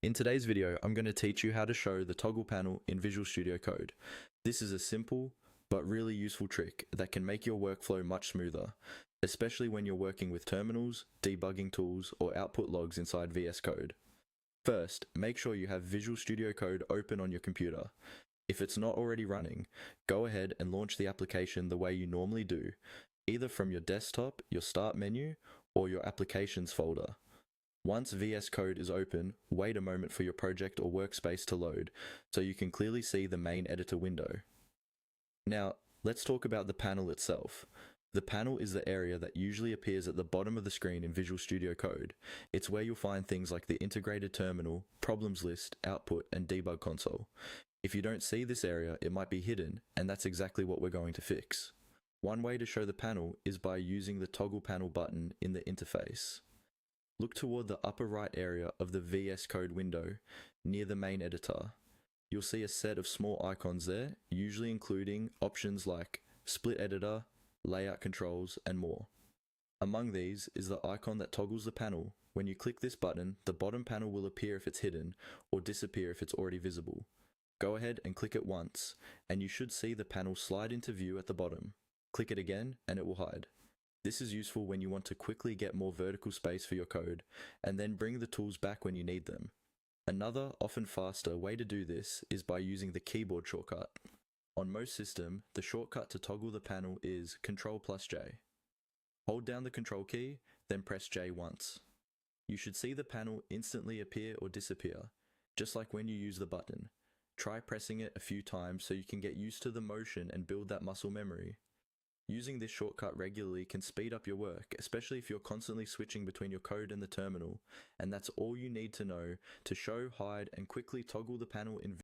In today's video, I'm going to teach you how to show the toggle panel in Visual Studio Code. This is a simple but really useful trick that can make your workflow much smoother, especially when you're working with terminals, debugging tools, or output logs inside VS Code. First, make sure you have Visual Studio Code open on your computer. If it's not already running, go ahead and launch the application the way you normally do, either from your desktop, your Start menu, or your Applications folder. Once VS Code is open, wait a moment for your project or workspace to load, so you can clearly see the main editor window. Now, let's talk about the panel itself. The panel is the area that usually appears at the bottom of the screen in Visual Studio Code. It's where you'll find things like the integrated terminal, problems list, output, and debug console. If you don't see this area, it might be hidden, and that's exactly what we're going to fix. One way to show the panel is by using the toggle panel button in the interface. Look toward the upper right area of the VS Code window, near the main editor. You'll see a set of small icons there, usually including options like Split Editor, Layout Controls, and more. Among these is the icon that toggles the panel. When you click this button, the bottom panel will appear if it's hidden, or disappear if it's already visible. Go ahead and click it once, and you should see the panel slide into view at the bottom. Click it again, and it will hide. This is useful when you want to quickly get more vertical space for your code, and then bring the tools back when you need them. Another, often faster, way to do this is by using the keyboard shortcut. On most systems, the shortcut to toggle the panel is Ctrl+J. Hold down the Control key, then press J once. You should see the panel instantly appear or disappear, just like when you use the button. Try pressing it a few times so you can get used to the motion and build that muscle memory. Using this shortcut regularly can speed up your work, especially if you're constantly switching between your code and the terminal, and that's all you need to know to show, hide, and quickly toggle the panel in